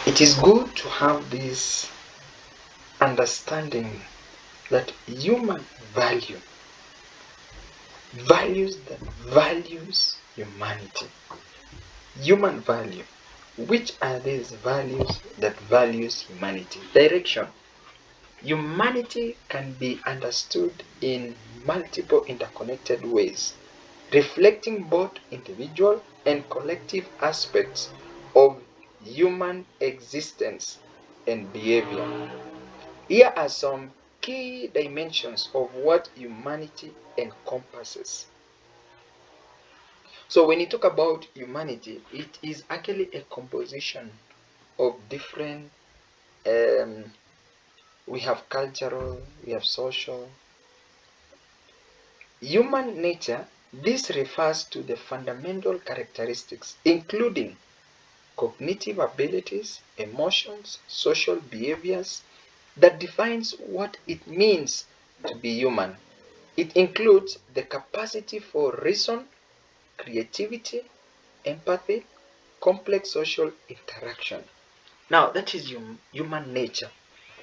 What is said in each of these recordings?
It is good to have this understanding that human values that values humanity. Human value. Which are these values that values humanity? Direction. Humanity can be understood in multiple interconnected ways, reflecting both individual and collective aspects of human existence and behavior. Here are some key dimensions of what humanity encompasses. So when you talk about humanity, it is actually a composition of different, we have cultural, we have social. Human nature, this refers to the fundamental characteristics, including cognitive abilities, emotions, social behaviors, that defines what it means to be human. It includes the capacity for reason, creativity, empathy, complex social interaction. Now, that is human nature.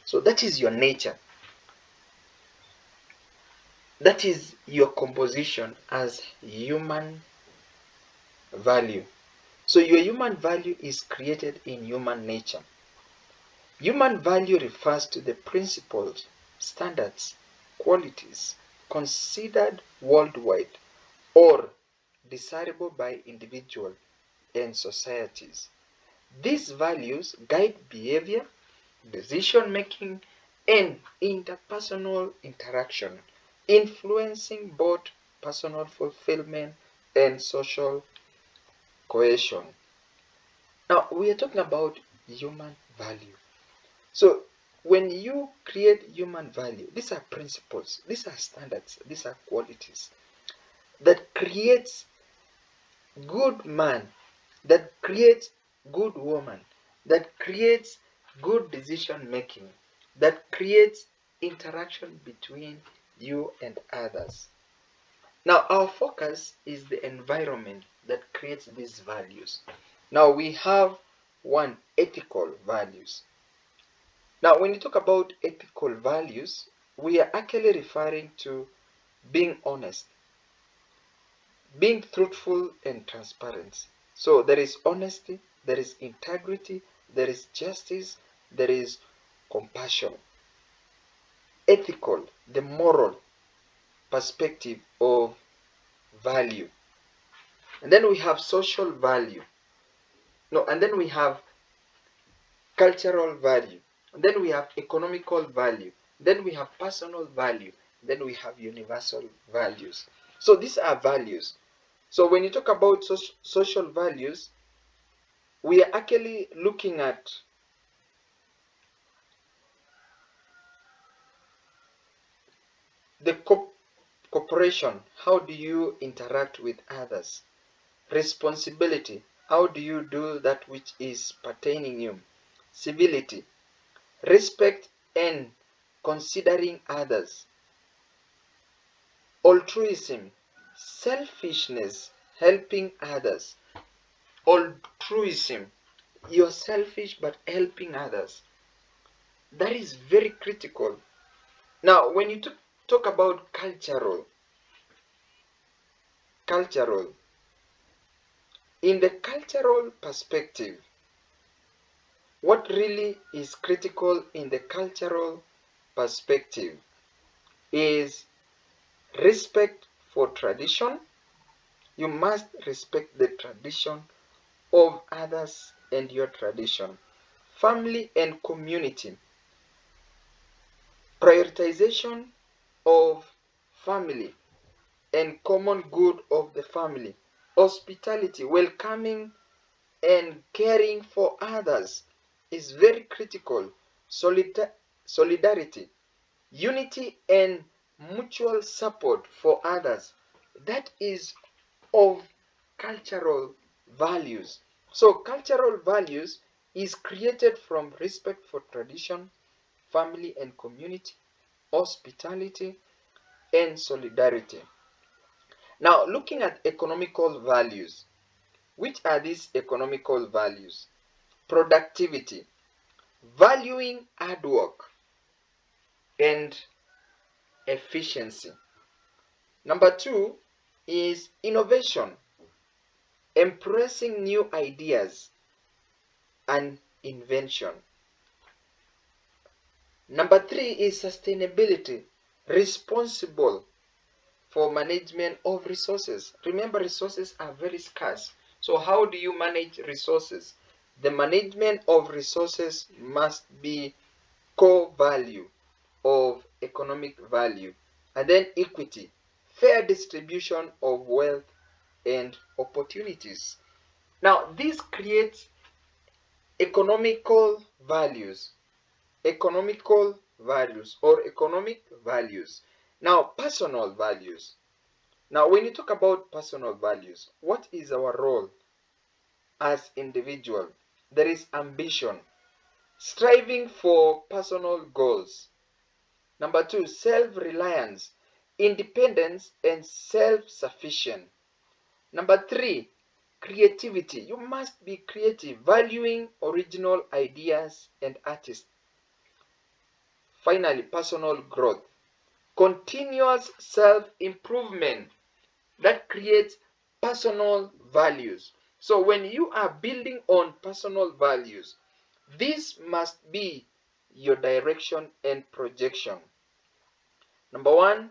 So, that is your nature. That is your composition as human value. So, your human value is created in human nature. Human value refers to the principles, standards, qualities considered worldwide or desirable by individuals and societies. These values guide behavior, decision making, and interpersonal interaction, influencing both personal fulfillment and social cohesion. Now, we are talking about human value. So, when you create human value, these are principles, these are standards, these are qualities that creates good man, that creates good woman, that creates good decision making, that creates interaction between you and others. Now, our focus is the environment that creates these values. Now, we have one, ethical values. Now, when you talk about ethical values, we are actually referring to being honest, being truthful and transparent. So there is honesty, there is integrity, there is justice, there is compassion. Ethical, the moral perspective of value. And then we have social value. No, and then we have cultural value. And then we have economical value. Then we have personal value. Then we have universal values. So these are values. So when you talk about social values, we are actually looking at the cooperation. How do you interact with others? Responsibility. How do you do that which is pertaining you? Civility. Respect and considering others. Altruism. Selfishness. Helping others. Altruism. You're selfish but helping others. That is very critical. Now, when you talk about cultural, in the cultural perspective, what really is critical in the cultural perspective is respect for tradition. You must respect the tradition of others and your tradition. Family and community. Prioritization of family and common good of the family. Hospitality, welcoming and caring for others is very critical. Solidarity, unity and mutual support for others, that is of cultural values. So cultural values is created from respect for tradition, family and community, hospitality and solidarity. Now, looking at economical values, which are these economical values? productivity, valuing hard work and efficiency. Number 2 is innovation, embracing new ideas and invention. Number 3 is sustainability, responsible for management of resources. Remember, resources are very scarce. So how do you manage resources? The management of resources must be core value of economic value. And then equity, fair distribution of wealth and opportunities. Now, this creates economical values, or economic values. Now, personal values. Now, when you talk about personal values, what is our role as individual? There is ambition, striving for personal goals. Number 2, self-reliance, independence and self-sufficient. Number 3, creativity. You must be creative, valuing original ideas and artists. Finally, personal growth, continuous self-improvement that creates personal values. So when you are building on personal values, this must be your direction and projection. Number 1,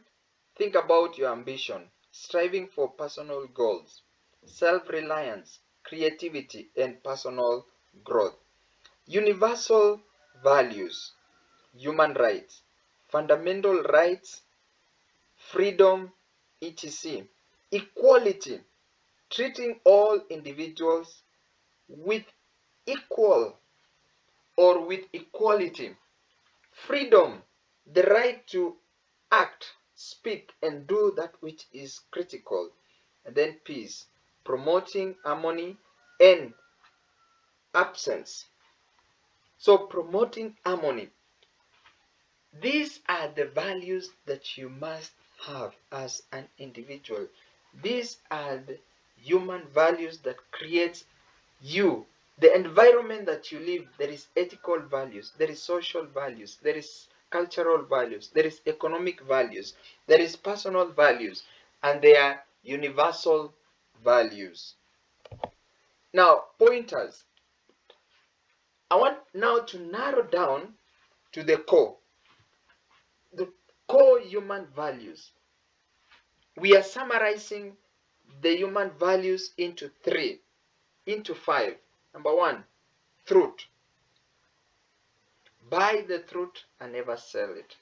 think about your ambition, striving for personal goals, self-reliance, creativity, and personal growth. Universal values, human rights, fundamental rights, freedom, etc. Equality, treating all individuals with equal or with equality. Freedom, the right to act, speak, and do that which is critical. And then peace, promoting harmony and absence. So promoting harmony. These are the values that you must have as an individual. These are the human values that creates you. The environment that you live, there is ethical values, there is social values, there is cultural values, there is economic values, there is personal values, and there are universal values. Now, pointers. I want now to narrow down to the core human values. We are summarizing the human values into 5. Number 1, truth. Buy the truth and never sell it.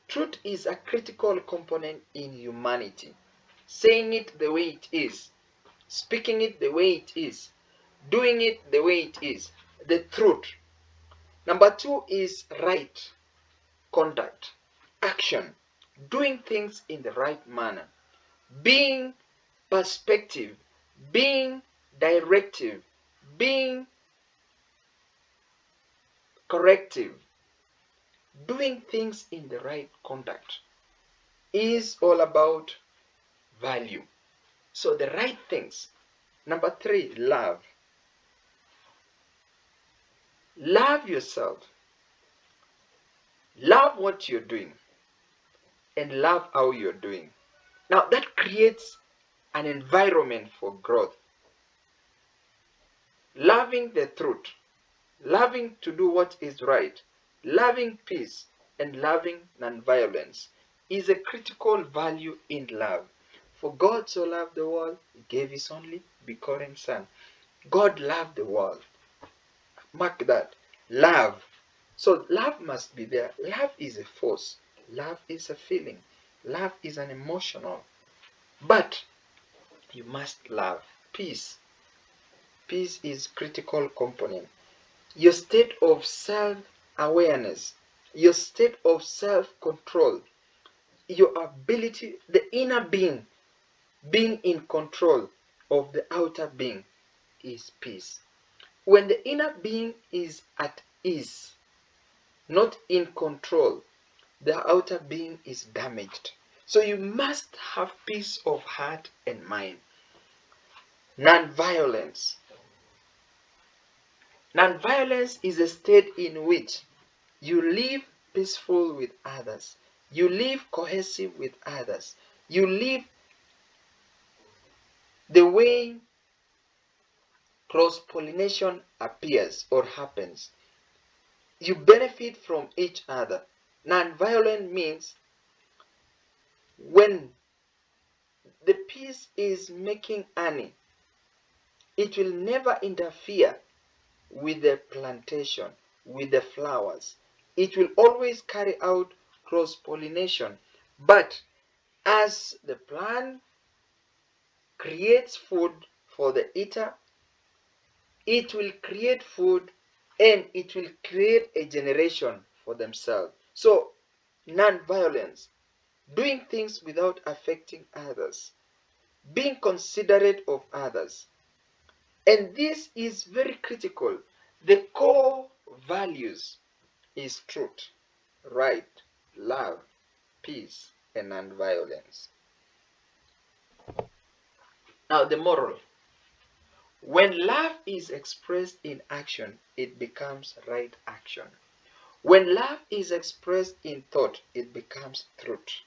Truth is a critical component in humanity. Saying it the way it is, speaking it the way it is, doing it the way it is, the truth. Number 2 is right conduct, action, doing things in the right manner, being perspective, being directive, being corrective, doing things in the right conduct is all about value. So the right things. Number 3, love. Love yourself. Love what you're doing and love how you're doing. Now that creates an environment for growth. Loving the truth, loving to do what is right, loving peace, and loving non-violence is a critical value in love. For God so loved the world, he gave his only begotten Son. God loved the world. Mark that. Love. So love must be there. Love is a force. Love is a feeling. Love is an emotional. But you must love. Peace. Peace is critical component. Your state of self-awareness, your state of self-control, your ability, the inner being in control of the outer being is peace. When the inner being is at ease, not in control, the outer being is damaged. So you must have peace of heart and mind. Non-violence. Non-violence is a state in which you live peaceful with others, you live cohesive with others, you live the way cross-pollination appears or happens. You benefit from each other. Non-violent means when the piece is making honey, it will never interfere with the plantation, with the flowers. It will always carry out cross-pollination. But as the plant creates food for the eater, it will create food and it will create a generation for themselves. So, non-violence, doing things without affecting others, being considerate of others. And this is very critical. The core values is truth, right, love, peace, and non-violence. Now, the moral. When love is expressed in action, it becomes right action. When love is expressed in thought, it becomes truth.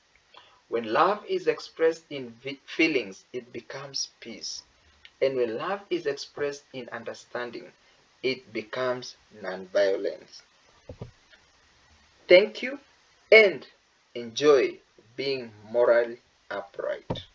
When love is expressed in feelings, it becomes peace. And when love is expressed in understanding, it becomes non-violence. Thank you and enjoy being morally upright.